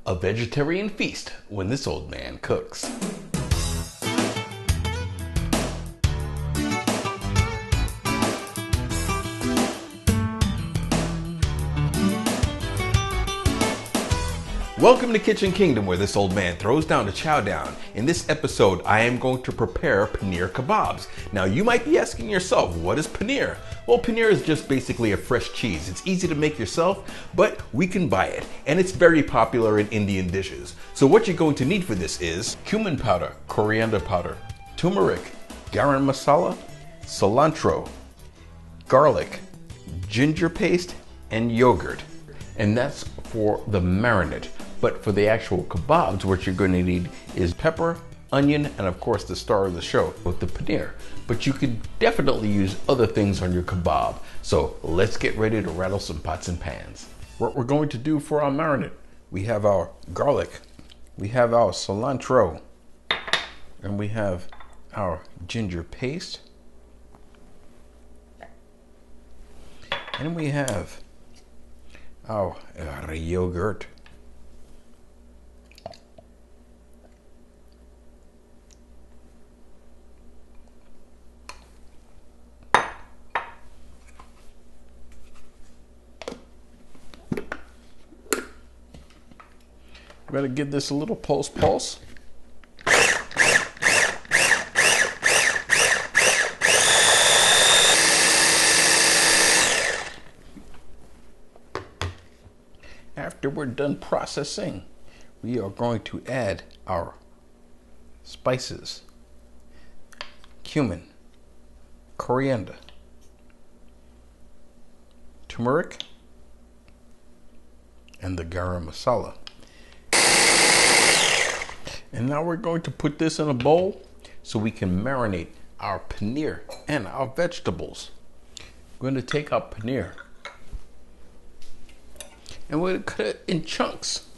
A vegetarian feast when this old man cooks. Welcome to Kitchen Kingdom, where this old man throws down to chow down. In this episode, I am going to prepare paneer kebabs. Now, you might be asking yourself, what is paneer? Well, paneer is just basically a fresh cheese. It's easy to make yourself, but we can buy it, and it's very popular in Indian dishes. So what you're going to need for this is cumin powder, coriander powder, turmeric, garam masala, cilantro, garlic, ginger paste, and yogurt. And that's for the marinade. But for the actual kebabs, what you're going to need is pepper, onion, and of course the star of the show with the paneer. But you could definitely use other things on your kebab. So let's get ready to rattle some pots and pans. What we're going to do for our marinade, we have our garlic, we have our cilantro, and we have our ginger paste, and we have our yogurt. We're going to give this a little pulse. After we're done processing, we are going to add our spices: cumin, coriander, turmeric, and the garam masala. And now we're going to put this in a bowl so we can marinate our paneer and our vegetables. We're going to take our paneer and we're going to cut it in chunks.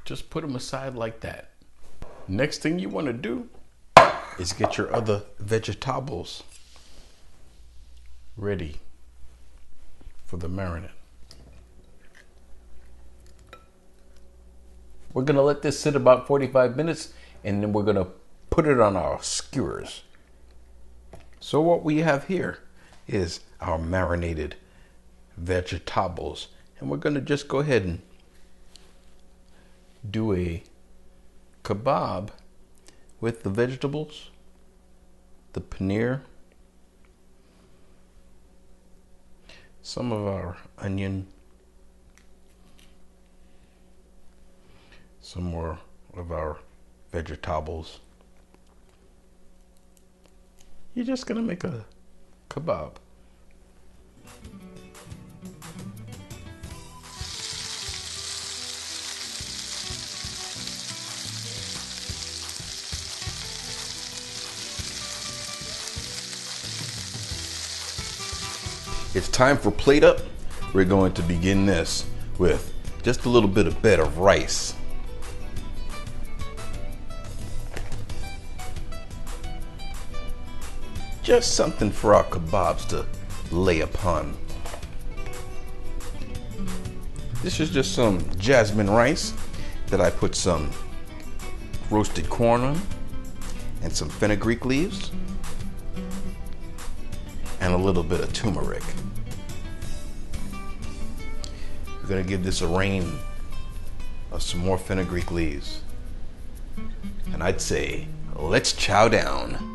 Just put them aside like that. Next thing you want to do is get your other vegetables ready for the marinade. We're going to let this sit about 45 minutes and then we're going to put it on our skewers. So what we have here is our marinated vegetables, and we're going to just go ahead and do a kebab with the vegetables, the paneer, some of our onion, some more of our vegetables. You're just gonna make a kebab. It's time for plate up. We're going to begin this with just a little bit of bed of rice. Just something for our kebabs to lay upon. This is just some jasmine rice that I put some roasted corn on and some fenugreek leaves and a little bit of turmeric. We're gonna give this a rain of some more fenugreek leaves. And I'd say, let's chow down.